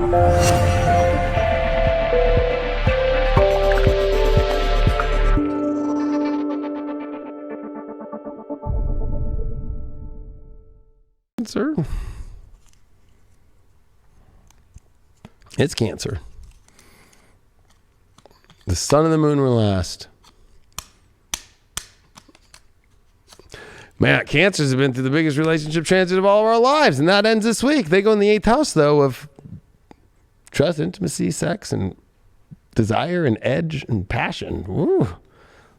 Cancer. It's Cancer. The sun and the moon were last. Man, Cancers have been through the biggest relationship transit of all of our lives, and that ends this week. They go in the 8th house, though, of trust, intimacy, sex, and desire, and edge, and passion. Woo.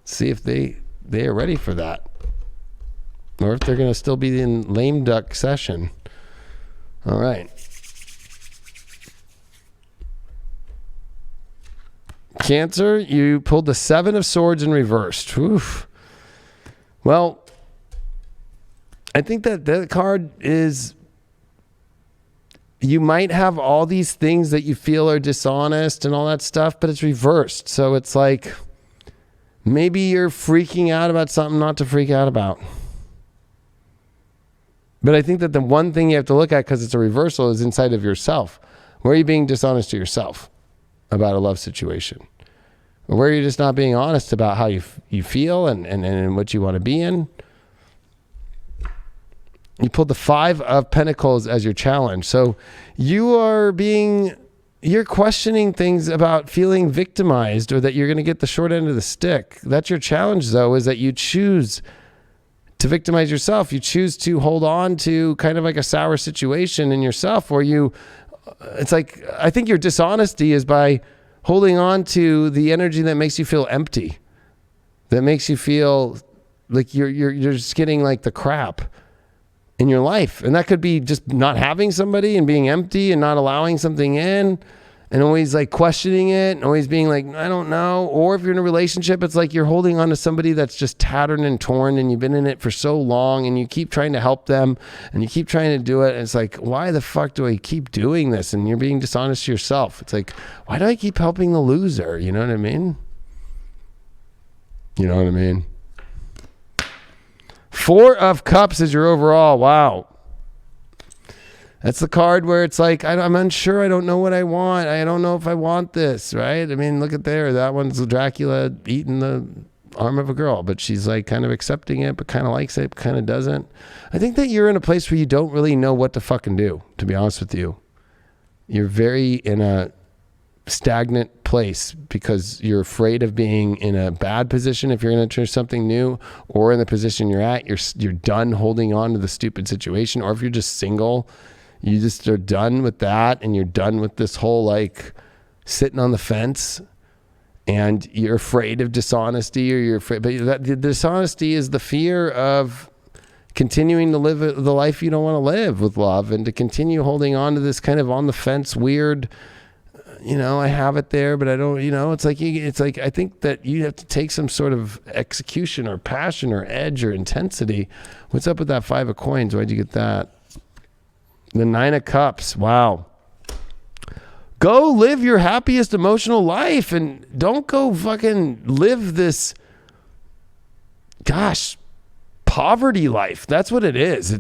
See if they are ready for that, or if they're going to still be in lame duck session. All right. Cancer, you pulled the 7 of Swords in reversed. Oof. Well, I think that card is, you might have all these things that you feel are dishonest and all that stuff, but it's reversed. So it's like, maybe you're freaking out about something not to freak out about. But I think that the one thing you have to look at, because it's a reversal, is inside of yourself. Where are you being dishonest to yourself about a love situation? Or where are you just not being honest about how you feel and what you want to be in? You pulled the 5 of Pentacles as your challenge. So you're questioning things about feeling victimized, or that you're going to get the short end of the stick. That's your challenge, though, is that you choose to victimize yourself. You choose to hold on to kind of like a sour situation in yourself, where it's like, I think your dishonesty is by holding on to the energy that makes you feel empty, that makes you feel like you're just getting like the crap in your life. And that could be just not having somebody and being empty and not allowing something in, and always like questioning it and always being like, I don't know. Or if you're in a relationship, it's like you're holding on to somebody that's just tattered and torn, and you've been in it for so long, and you keep trying to help them and you keep trying to do it. And it's like, why the fuck do I keep doing this? And you're being dishonest to yourself. It's like, why do I keep helping the loser? You know what I mean? You know what I mean? 4 of Cups is your overall. Wow. That's the card where it's like, I'm unsure. I don't know what I want. I don't know if I want this, right? I mean, look at there. That one's Dracula eating the arm of a girl, but she's like kind of accepting it, but kind of likes it, but kind of doesn't. I think that you're in a place where you don't really know what to fucking do, to be honest with you. You're very in a stagnant place because you're afraid of being in a bad position if you're going to try something new, or in the position you're at, you're done holding on to the stupid situation. Or if you're just single, you just are done with that, and you're done with this whole like sitting on the fence, and you're afraid of dishonesty, or you're afraid, but the dishonesty is the fear of continuing to live the life you don't want to live with love, and to continue holding on to this kind of on the fence weird, I have it there, but I don't, it's like, I think that you have to take some sort of execution or passion or edge or intensity. What's up with that 5 of Coins? Why'd you get that? The 9 of Cups. Wow. Go live your happiest emotional life, and don't go fucking live this, poverty life. That's what it is.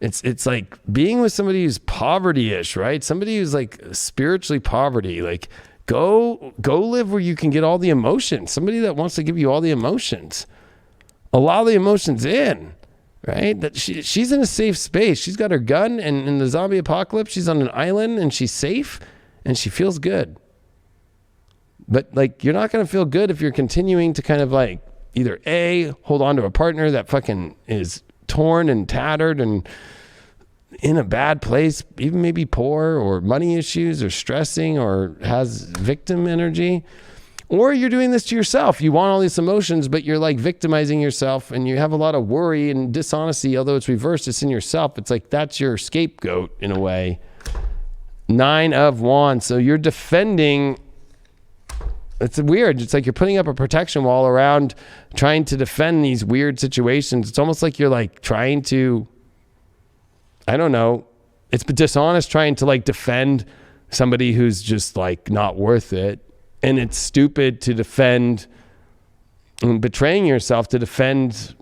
It's like being with somebody who's poverty-ish, right? Somebody who's like spiritually poverty. Like go live where you can get all the emotions. Somebody that wants to give you all the emotions. Allow the emotions in, right? That she's in a safe space. She's got her gun, and in the zombie apocalypse, she's on an island and she's safe and she feels good. But like, you're not going to feel good if you're continuing to kind of like either hold on to a partner that fucking is torn and tattered and in a bad place, even maybe poor, or money issues, or stressing, or has victim energy. Or you're doing this to yourself. You want all these emotions, but you're like victimizing yourself, and you have a lot of worry and dishonesty, although it's reversed, it's in yourself. It's like that's your scapegoat in a way. 9 of Wands. So you're defending. It's weird. It's like you're putting up a protection wall around trying to defend these weird situations. It's almost like you're like trying to, I don't know, it's dishonest trying to like defend somebody who's just like not worth it. And it's stupid to defend and betraying yourself to defend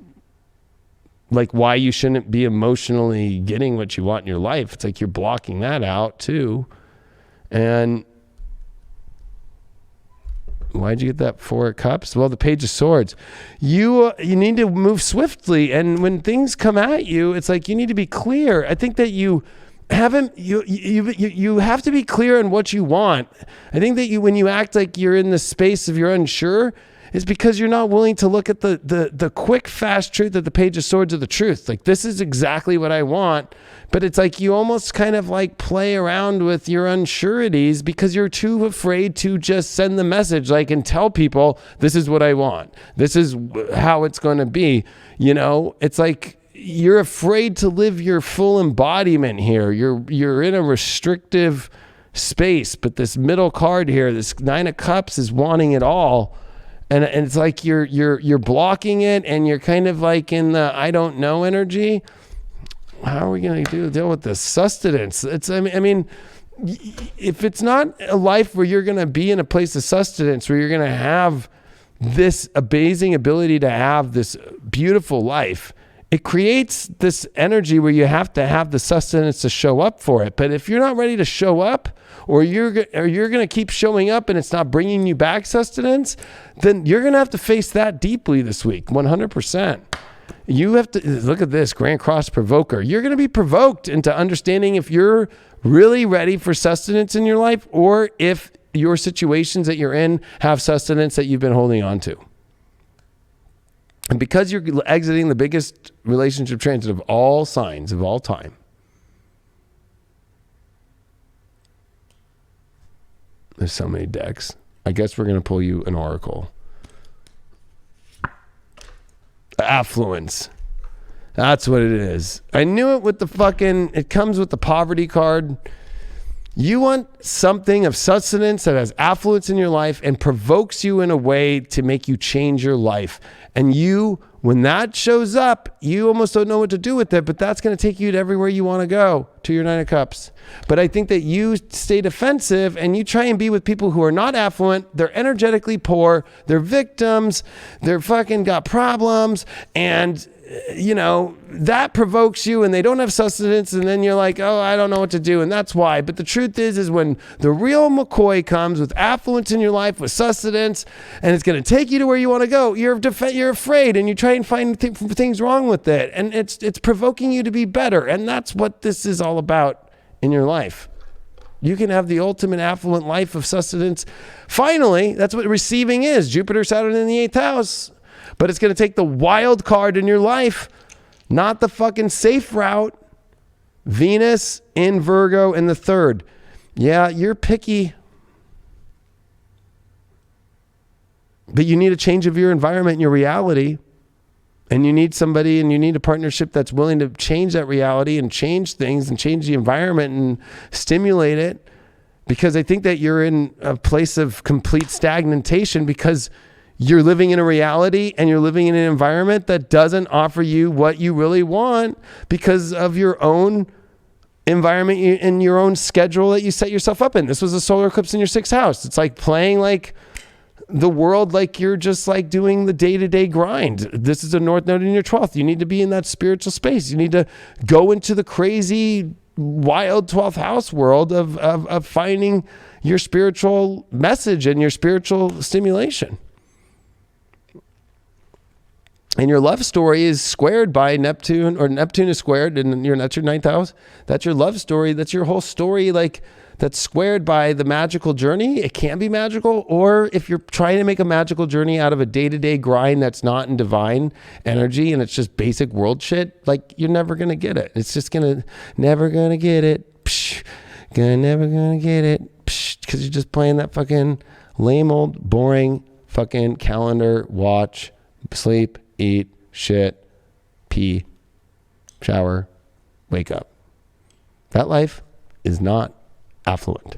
like why you shouldn't be emotionally getting what you want in your life. It's like you're blocking that out too. And why'd you get that 4 of Cups? Well, the Page of Swords. You need to move swiftly, and when things come at you, it's like you need to be clear. I think that you have to be clear on what you want. I think that when you act like you're in the space of you're unsure, is because you're not willing to look at the quick, fast truth of the Page of Swords of the truth. Like, this is exactly what I want. But it's like you almost kind of like play around with your unsureties because you're too afraid to just send the message, like, and tell people, this is what I want. This is how it's going to be. You know, it's like you're afraid to live your full embodiment here. You're in a restrictive space, but this middle card here, this 9 of Cups, is wanting it all. And it's like you're blocking it, and you're kind of like in the I don't know energy. How are we going to deal with this? Sustenance. I mean, if it's not a life where you're going to be in a place of sustenance, where you're going to have this amazing ability to have this beautiful life, it creates this energy where you have to have the sustenance to show up for it. But if you're not ready to show up, or you're going to keep showing up and it's not bringing you back sustenance, then you're going to have to face that deeply this week, 100%. You have to look at this Grand Cross Provoker. You're going to be provoked into understanding if you're really ready for sustenance in your life, or if your situations that you're in have sustenance that you've been holding on to. And because you're exiting the biggest relationship transit of all signs of all time, there's so many decks. I guess we're going to pull you an oracle. Affluence. That's what it is. I knew it with it comes with the poverty card. You want something of sustenance that has affluence in your life and provokes you in a way to make you change your life. And when that shows up, you almost don't know what to do with it, but that's going to take you to everywhere you want to go, to your 9 of Cups. But I think that you stay defensive and you try and be with people who are not affluent. They're energetically poor. They're victims. They're fucking got problems. And, you know, that provokes you, and they don't have sustenance. And then you're like, oh, I don't know what to do. And that's why. But the truth is when the real McCoy comes with affluence in your life, with sustenance, and it's going to take you to where you want to go, you're afraid, and you try and find things wrong with it. And it's provoking you to be better. And that's what this is all about in your life. You can have the ultimate affluent life of sustenance. Finally, that's what receiving is. Jupiter, Saturn in the 8th house. But it's going to take the wild card in your life, not the fucking safe route. Venus in Virgo in the 3rd. Yeah, you're picky. But you need a change of your environment and your reality. And you need somebody, and you need a partnership that's willing to change that reality and change things and change the environment and stimulate it. Because I think that you're in a place of complete stagnation because you're living in a reality and you're living in an environment that doesn't offer you what you really want because of your own environment and your own schedule that you set yourself up in. This was a solar eclipse in your 6th house. It's like playing like the world like you're just like doing the day-to-day grind. This is a North Node in your 12th. You need to be in that spiritual space. You need to go into the crazy, wild 12th house world of finding your spiritual message and your spiritual stimulation. And your love story is squared by Neptune, or Neptune is squared, and that's your 9th house. That's your love story. That's your whole story, like that's squared by the magical journey. It can be magical, or if you're trying to make a magical journey out of a day-to-day grind that's not in divine energy and it's just basic world shit, like you're never going to get it. It's just never going to get it. Psh, never going to get it. Because you're just playing that fucking lame old, boring fucking calendar, watch, sleep, eat, shit, pee, shower, wake up. That life is not affluent.